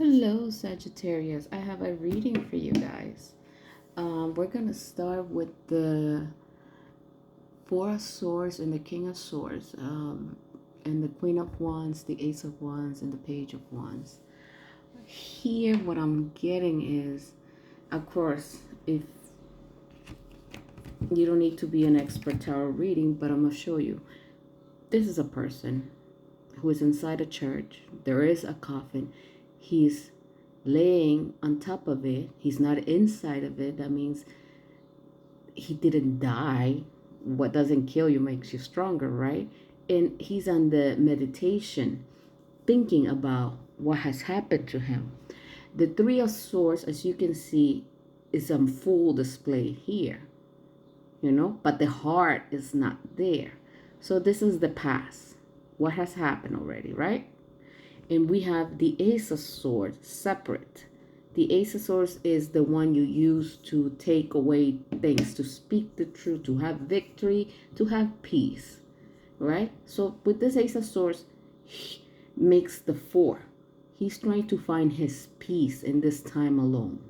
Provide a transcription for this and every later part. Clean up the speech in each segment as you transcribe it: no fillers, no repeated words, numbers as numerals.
Hello, Sagittarius. I have a reading for you guys. We're going to start with the Four of Swords and the King of Swords, and the Queen of Wands, the Ace of Wands, and the Page of Wands. Here, what I'm getting is, of course, if you don't need to be an expert tarot reading, but I'm going to show you. This is a person who is inside a church. There is a coffin. He's laying on top of it. He's not inside of it. That means he didn't die. What doesn't kill you makes you stronger, right? And he's on the meditation, thinking about what has happened to him. The Three of Swords, as you can see, is on full display here, but the heart is not there. So this is the past. What has happened already, right? And we have the Ace of Swords separate. The Ace of Swords is the one you use to take away things, to speak the truth, to have victory, to have peace, right? So with this Ace of Swords, he makes the four. He's trying to find his peace in this time alone.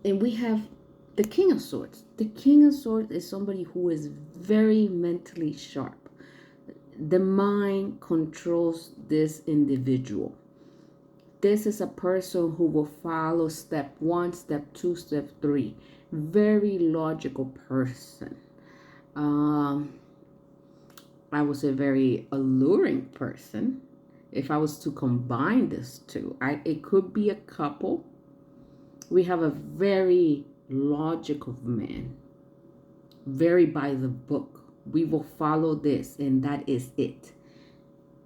And we have the King of Swords. The King of Swords is somebody who is very mentally sharp. The mind controls this individual. This is a person who will follow step 1, step 2, step 3. Very logical person. I would say very alluring person. If I was to combine this two, it could be a couple. We have a very logical man, very by the book. We will follow this, and that is it.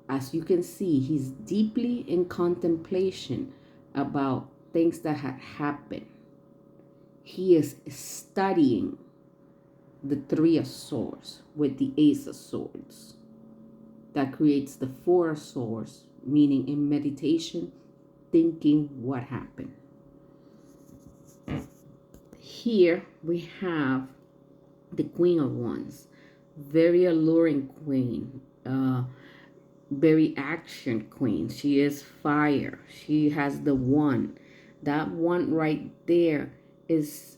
As you can see, he's deeply in contemplation about things that had happened. He is studying the Three of Swords with the Ace of Swords. That creates the Four of Swords, meaning in meditation, thinking what happened. Here we have the Queen of Wands. Very alluring queen. Very action queen. She is fire. She has the one. That one right there is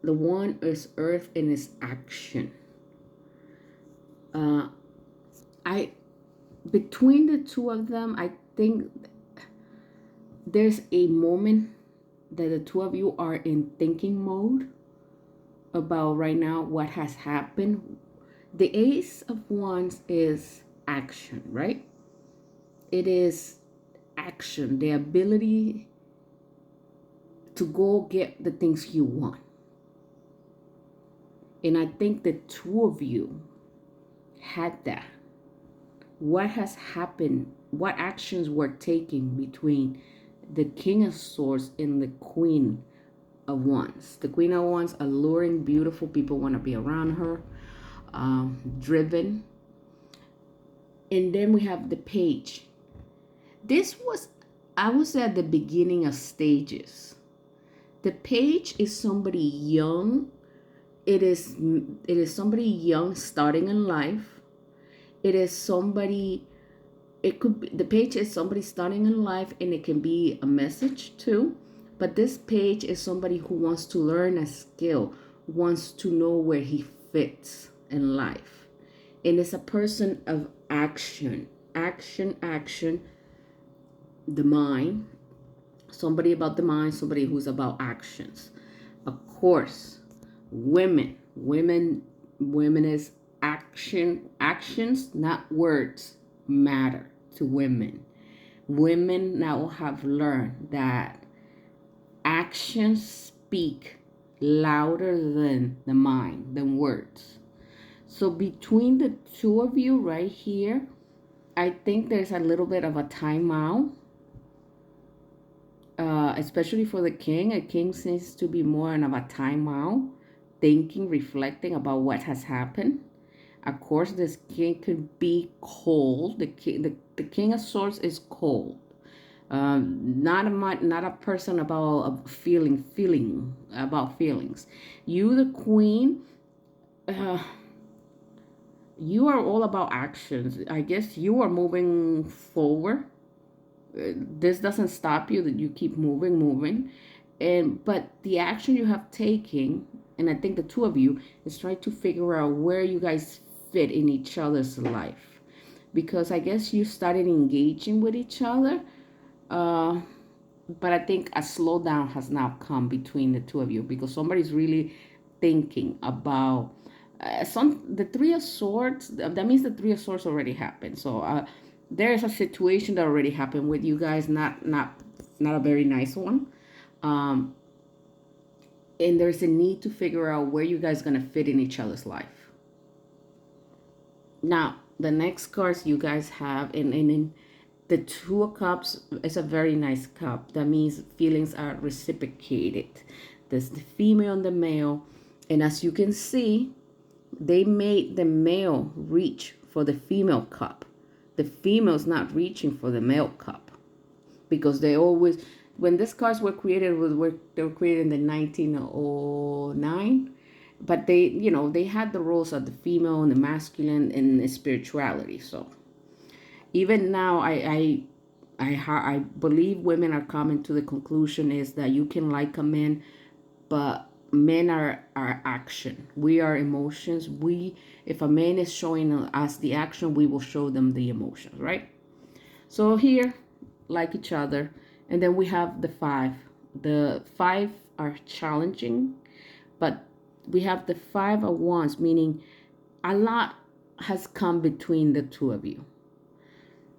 the one is earth in its action. I between the two of them, I think there's a moment that the two of you are in thinking mode about right now what has happened. The Ace of Wands is action, right? It is action, the ability to go get the things you want. And I think the two of you had that. What has happened? What actions were taken between the King of Swords and the Queen of Wands? The Queen of Wands, alluring, beautiful. People want to be around her. Driven. And then we have the Page. This was, I would say, at the beginning of stages. The Page is somebody young. It is somebody young starting in life. It is somebody, it could be, the Page is somebody starting in life, and it can be a message too. But this Page is somebody who wants to learn a skill, wants to know where he fits in life. And it's a person of action, the mind. Somebody about the mind, somebody who's about actions. Of course, women is actions, not words, matter to women. Women now have learned that actions speak louder than the mind, than words. So between the two of you right here, I think there's a little bit of a timeout. Especially for the king. A king seems to be more of a timeout, thinking, reflecting about what has happened. Of course, this king could be cold. The King of Swords is cold. Not a person about feeling about feelings. You, the queen, you are all about actions. I guess you are moving forward. This doesn't stop you, that you keep moving, and but the action you have taken, and I think the two of you is trying to figure out where you guys fit in each other's life, because I guess you started engaging with each other, uh, but I think a slowdown has now come between the two of you, because somebody's really thinking about some the three of swords. That means the three of swords already happened. So there's a situation that already happened with you guys, not a very nice one. um and there's a need to figure out where you guys gonna fit in each other's life. Now the next cards you guys have, in the two of cups is a very nice cup. That means feelings are reciprocated. There's the female and the male, and as you can see, they made the male reach for the female cup. The female's not reaching for the male cup, because they always, when these cards were created, they were created in the 1909, but they had the roles of the female and the masculine and the spirituality. So even now, I believe women are coming to the conclusion is that you can like a man, but men are action. We are emotions. If a man is showing us the action, we will show them the emotions, right? So here, like each other, and then we have the five. The five are challenging, but we have the five of wands, meaning a lot has come between the two of you.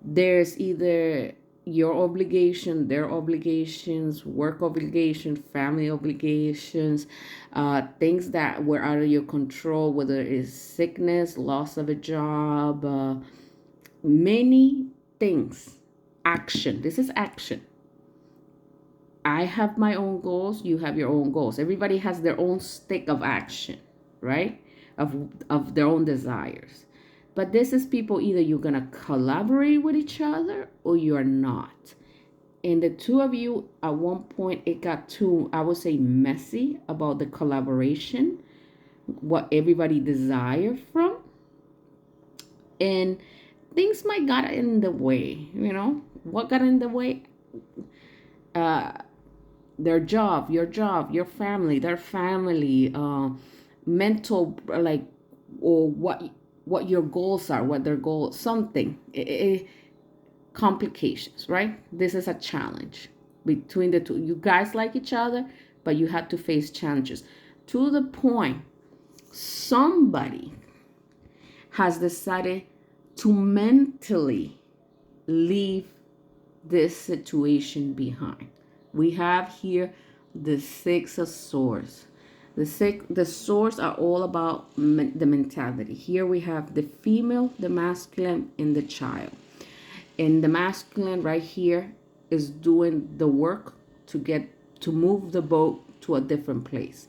There's either your obligation, their obligations, work obligation, family obligations, things that were out of your control, whether it's sickness, loss of a job, many things. Action. This is action. I have my own goals, you have your own goals. Everybody has their own stick of action, right? Of their own desires. But this is people, either you're going to collaborate with each other or you're not. And the two of you, at one point, it got too, I would say, messy about the collaboration, what everybody desired from. And things might got in the way, What got in the way? Uh, their job, your family, their family, mental, like, or what your goals are, what their goals, something, complications, right? This is a challenge between the two. You guys like each other, but you had to face challenges to the point somebody has decided to mentally leave this situation behind. We have here the Six of Swords. The swords are all about the mentality. Here we have the female, the masculine, and the child. And the masculine right here is doing the work to move the boat to a different place.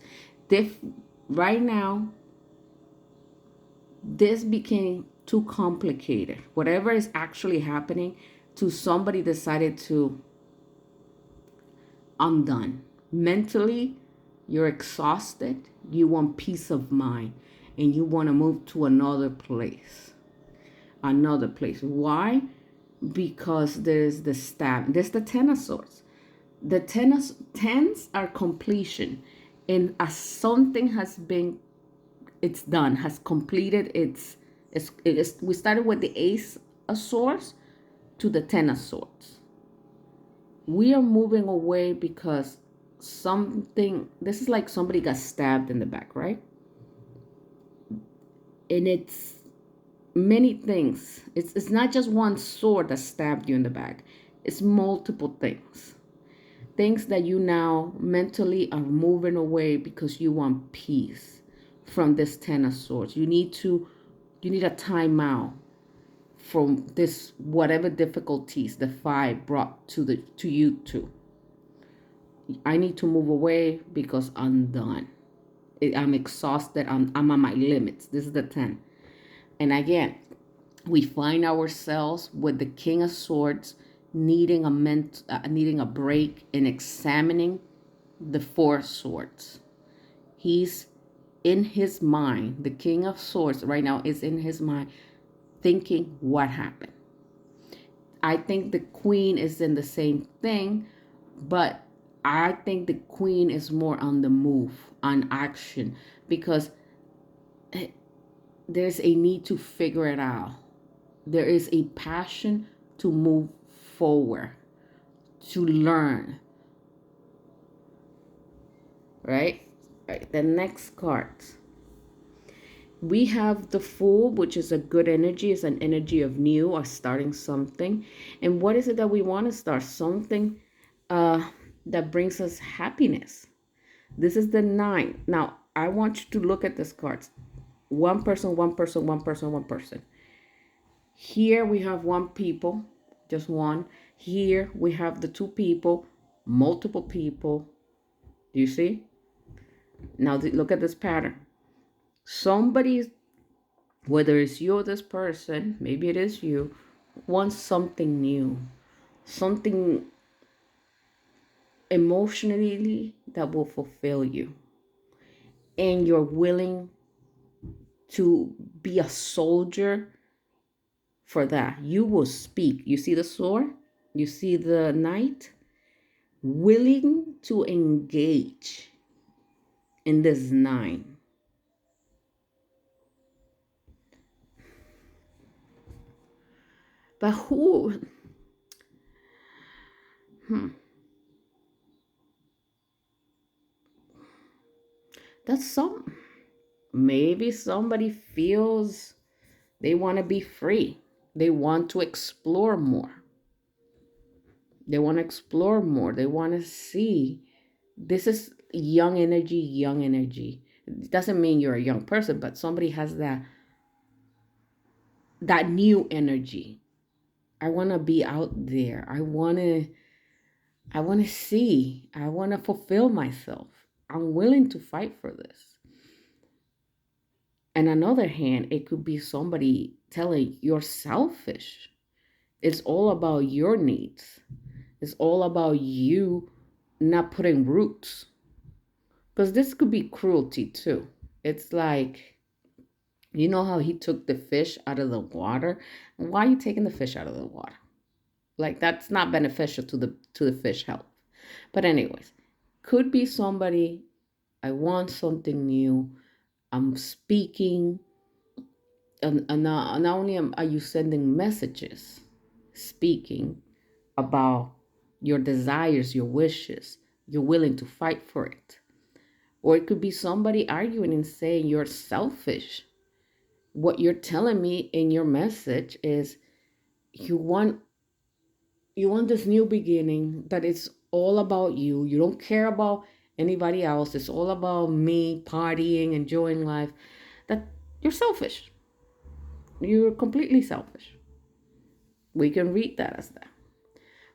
Right now, this became too complicated. Whatever is actually happening, to somebody decided to, I'm done. Mentally, you're exhausted. You want peace of mind, and you want to move to another place. Another place. Why? Because there's the stab. There's the Ten of Swords. The tens are completion, and as something has been, it's done, has completed we started with the Ace of Swords to the Ten of Swords. We are moving away because this is like somebody got stabbed in the back, right? And it's many things. It's not just one sword that stabbed you in the back. It's multiple things. Things that you now mentally are moving away because you want peace from this Ten of Swords. You need a timeout from this, whatever difficulties the five brought to you two. I need to move away because I'm done. I'm exhausted. I'm on my limits. This is the 10. And again, we find ourselves with the King of Swords needing a break and examining the Four Swords. He's in his mind. The King of Swords right now is in his mind thinking what happened. I think the queen is in the same thing, but I think the queen is more on the move, on action, because there's a need to figure it out. There is a passion to move forward, to learn, right? Right. The next card. We have the Fool, which is a good energy. It's an energy of new or starting something. And what is it that we want to start? Something that brings us happiness. This is the 9. Now, I want you to look at this cards. One person, one person, one person, one person. Here we have one people, just one. Here we have the 2 people, multiple people. Do you see? Now look at this pattern. Somebody, whether it's you or this person, maybe it is you, wants something new, something emotionally that will fulfill you. And you're willing to be a soldier for that. You will speak. You see the sword? You see the knight? Willing to engage in this 9. But who? That's some. Maybe somebody feels they want to be free. They want to explore more. They want to explore more. They want to see. This is young energy, young energy. It doesn't mean you're a young person, but somebody has that new energy. I want to be out there. I want to see. I want to fulfill myself. I'm willing to fight for this. And on the other hand, it could be somebody telling you're selfish. It's all about your needs. It's all about you not putting roots. Because this could be cruelty too. It's like, you know how he took the fish out of the water? Why are you taking the fish out of the water? Like, that's not beneficial to the fish health. But anyways, could be somebody, I want something new. I'm speaking, and not only are you sending messages, speaking about your desires, your wishes, you're willing to fight for it. Or it could be somebody arguing and saying you're selfish. What you're telling me in your message is you want this new beginning, that it's all about you. You don't care about anybody else. It's all about me partying, enjoying life. That you're selfish. You're completely selfish. We can read that as that.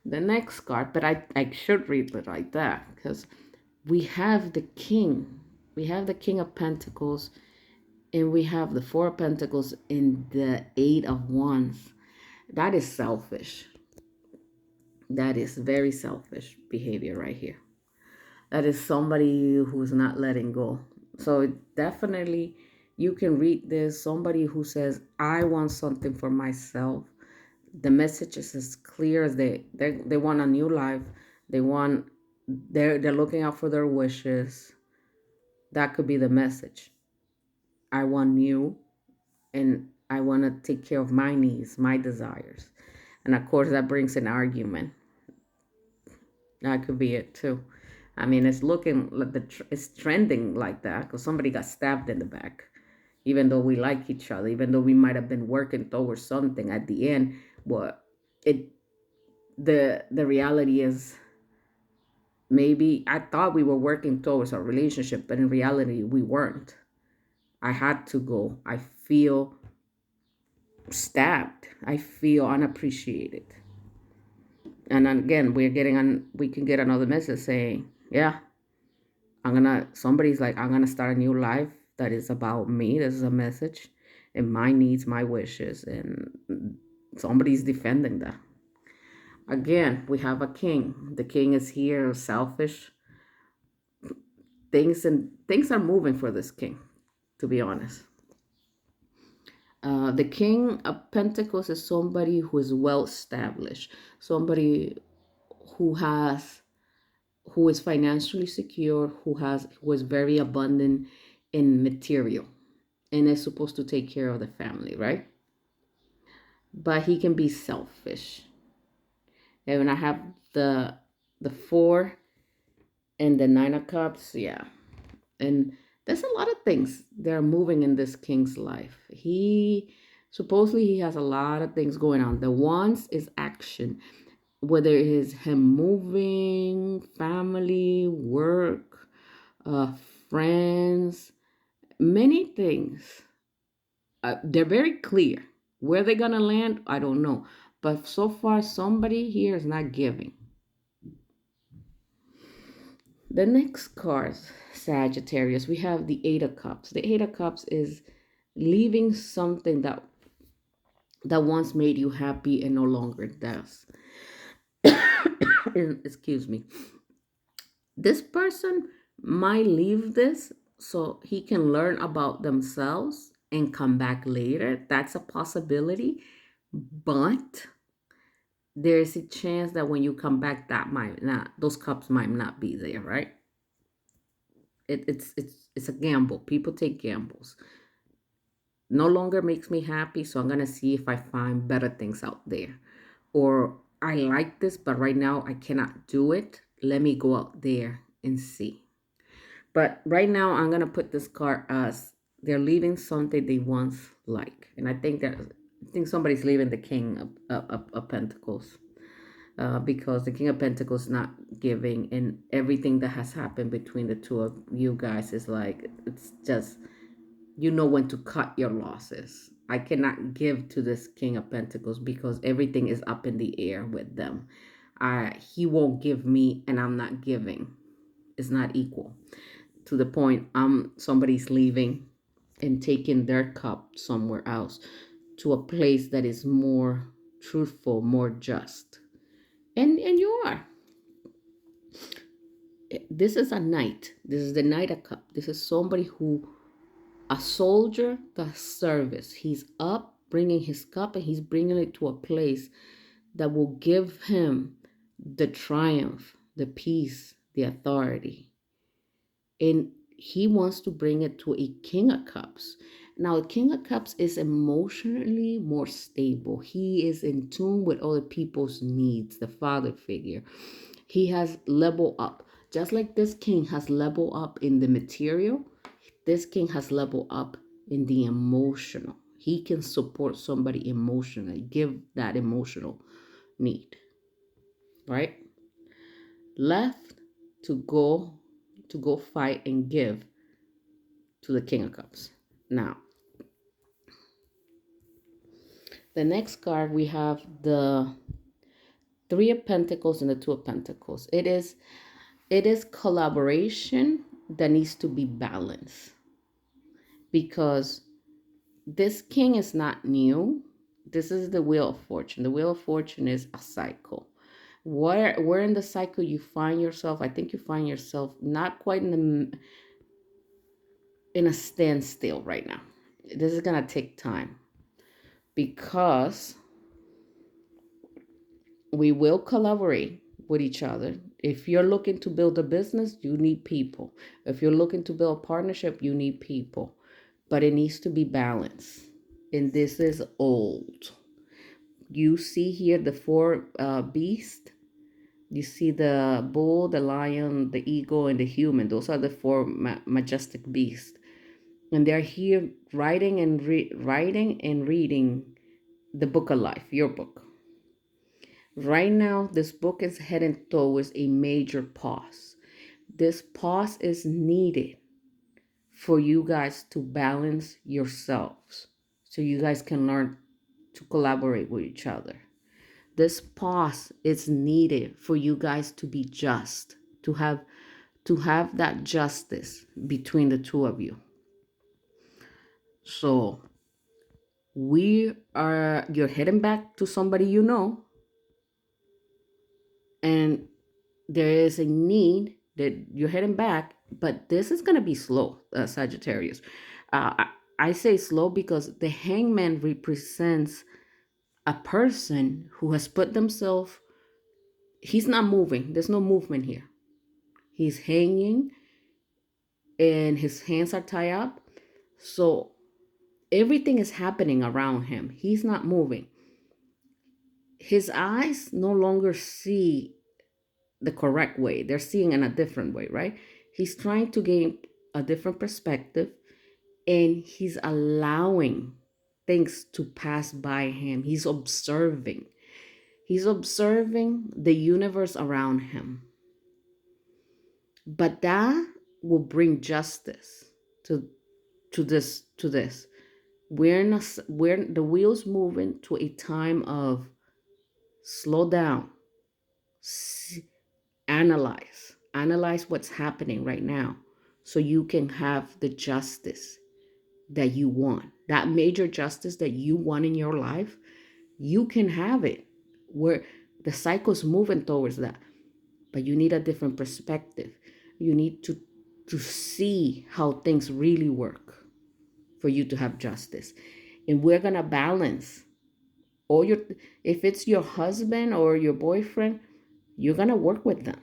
The next card, but I should read it like that because we have the king. We have the King of Pentacles, and we have the Four of Pentacles in the Eight of Wands. That is selfish. That is very selfish behavior right here. That is somebody who's not letting go. So definitely you can read this. Somebody who says, I want something for myself. The message is as clear as they want a new life. They're looking out for their wishes. That could be the message. I want new, and I want to take care of my needs, my desires. And of course that brings an argument. That could be it too. I mean, it's looking like it's trending like that because somebody got stabbed in the back. Even though we like each other, even though we might have been working towards something, at the end, what it the reality is, maybe I thought we were working towards a relationship, but in reality we weren't. I had to go. I feel stabbed. I feel unappreciated. And again, we can get another message saying, yeah, somebody's like, I'm gonna start a new life that is about me. This is a message and my needs, my wishes, and somebody's defending that. Again, we have a king. The king is here, selfish. Things are moving for this king, to be honest. The King of Pentacles is somebody who is well established, somebody who has who is financially secure, who is very abundant in material, and is supposed to take care of the family, right? But he can be selfish. And when I have the four and the nine of cups, yeah. And there's a lot of things that are moving in this king's life. He supposedly he has a lot of things going on. The ones is action, whether it is him moving, family, work, uh, friends, many things. They're very clear. Where they're gonna land, I don't know. But so far, somebody here is not giving. The next card, Sagittarius, we have the Eight of Cups. The Eight of Cups is leaving something that once made you happy and no longer does. Excuse me. This person might leave this so he can learn about themselves and come back later. That's a possibility. But there's a chance that when you come back, that might not, those cups might not be there, right? It's a gamble. People take gambles. No longer makes me happy, so I'm gonna see if I find better things out there. Or I like this, but right now I cannot do it. Let me go out there and see. But right now I'm gonna put this card as they're leaving something they once like, and I think somebody's leaving the King of Pentacles. Because the King of Pentacles is not giving, and everything that has happened between the two of you guys is like it's just you know when to cut your losses. I cannot give to this King of Pentacles because everything is up in the air with them. He won't give me, and I'm not giving. It's not equal to the point. Somebody's leaving and taking their cup somewhere else to a place that is more truthful, more just. And you are. This is a knight. This is the Knight of Cup. This is somebody who, a soldier that service. He's up bringing his cup and he's bringing it to a place that will give him the triumph, the peace, the authority. And he wants to bring it to a King of Cups. Now, a King of Cups is emotionally more stable. He is in tune with other people's needs, the father figure. He has leveled up. Just like this king has leveled up in the material, this king has leveled up in the emotional. He can support somebody emotionally, give that emotional need, right? Left to go fight and give to the King of Cups. Now, the next card we have the Three of Pentacles and the Two of Pentacles. It is collaboration that needs to be balanced because this king is not new. This is the Wheel of Fortune. The Wheel of Fortune is a cycle. Where in the cycle you find yourself, I think you find yourself not quite in a standstill right now. This is gonna take time because we will collaborate with each other. If you're looking to build a business, you need people. If you're looking to build a partnership, you need people. But it needs to be balanced. And this is old. You see here the four beasts. You see the bull, the lion, the eagle, and the human. Those are the four majestic beasts. And they're here writing and writing and reading the book of life, your book. Right now, this book is heading towards a major pause. This pause is needed for you guys to balance yourselves so you guys can learn to collaborate with each other. This pause is needed for you guys to be just, to have that justice between the two of you. So you're heading back to somebody you know, and there is a need that you're heading back, but this is going to be slow, Sagittarius. I say slow because the hangman represents a person who has put themselves, he's not moving. There's no movement here. He's hanging and his hands are tied up. So everything is happening around him. He's not moving. His eyes no longer see the correct way. They're seeing in a different way, right? He's trying to gain a different perspective, and he's allowing things to pass by him. He's observing. He's observing the universe around him. But that will bring justice to this. We're the wheels moving to a time of slow down, analyze what's happening right now, so you can have the justice that you want, that major justice that you want in your life. You can have it, where the cycle's moving towards that, but you need a different perspective. You need to see how things really work for you to have justice. And we're gonna balance all your, if it's your husband or your boyfriend, you're gonna work with them,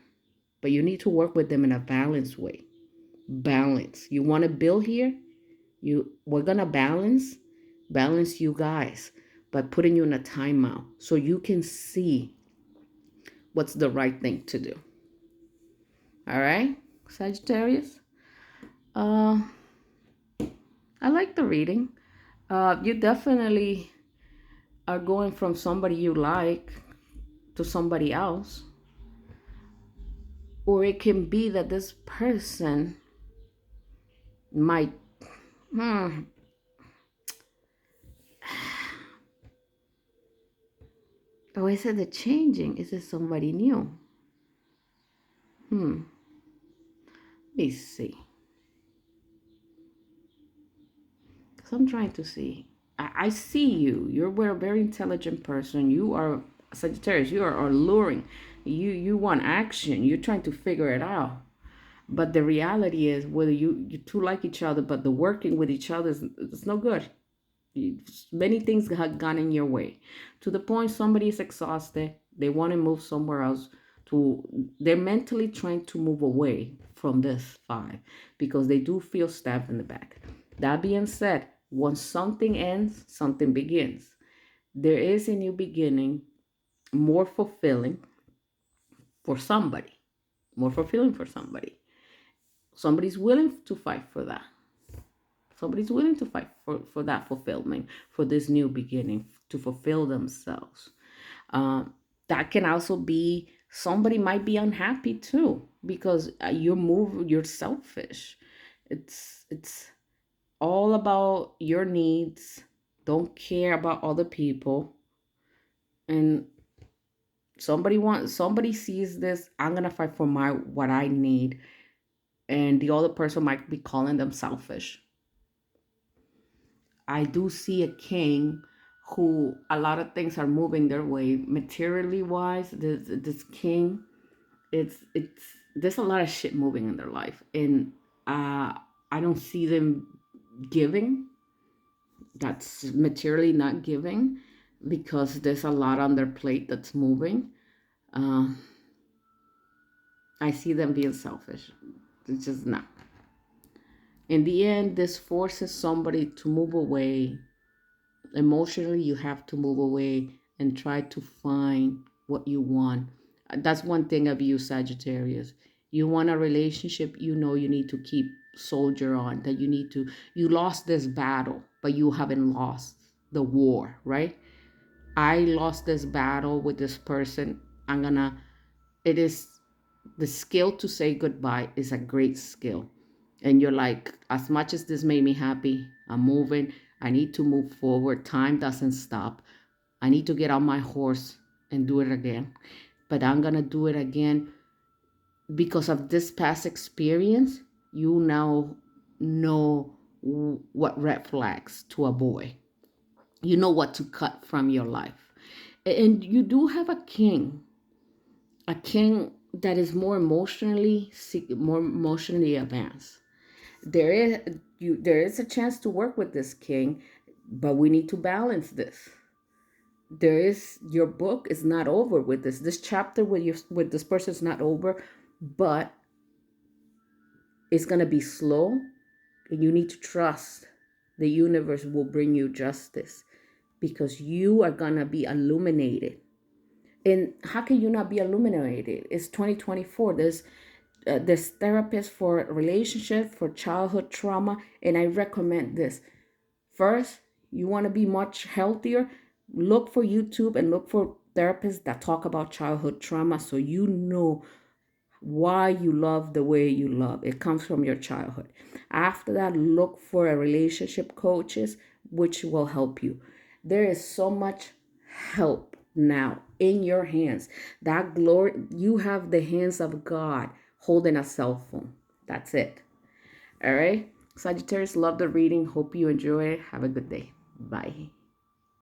but you need to work with them in a balanced way. Balance. You want to build here? We're gonna balance you guys by putting you in a timeout so you can see what's the right thing to do. All right, Sagittarius. Uh, I like the reading. You definitely are going from somebody you like to somebody else, or it can be that this person might. Hmm, oh, is it the changing? Is it somebody new? Let me see. Because I'm trying to see. I see you. You're a very intelligent person. You are Sagittarius. You are alluring. You want action. You're trying to figure it out. But the reality is, whether you two like each other, but the working with each other is it's no good. Many things have gone in your way, to the point somebody is exhausted. They want to move somewhere else. They're mentally trying to move away from this five because they do feel stabbed in the back. That being said, once something ends, something begins. There is a new beginning, more fulfilling for somebody, more fulfilling for somebody. Somebody's willing to fight for that. Somebody's willing to fight for that fulfillment, for this new beginning, to fulfill themselves. That can also be somebody might be unhappy too because you're selfish. It's all about your needs. Don't care about other people. And somebody sees this, I'm gonna fight for my what I need, and the other person might be calling them selfish. I do see a king who a lot of things are moving their way materially wise. This king, it's there's a lot of shit moving in their life, and I don't see them giving. That's materially not giving because there's a lot on their plate that's moving. Uh, I see them being selfish. It's just not. In the end, this forces somebody to move away. Emotionally, you have to move away and try to find what you want. That's one thing of you, Sagittarius. You want a relationship, you need to keep soldier on, that you lost this battle, but you haven't lost the war, right? I lost this battle with this person. It is the skill to say goodbye is a great skill. And you're like, as much as this made me happy, I'm moving. I need to move forward. Time doesn't stop. I need to get on my horse and do it again. But I'm going to do it again because of this past experience. You now know what red flags to avoid. You know what to cut from your life. And you do have a king that is more emotionally advanced. There is a chance to work with this king, but we need to balance this. Your book is not over with this chapter with this person is not over, but it's going to be slow, and you need to trust the universe will bring you justice, because you are going to be illuminated. And how can you not be illuminated? It's 2024. There's therapists for relationship, for childhood trauma, and I recommend this. First, you want to be much healthier, look for YouTube and look for therapists that talk about childhood trauma, so you know why you love the way you love. It comes from your childhood. After that, look for a relationship coaches, which will help you. There is so much help now in your hands. That glory, you have the hands of God holding a cell phone. That's it. All right. Sagittarius, love the reading. Hope you enjoy it. Have a good day. Bye.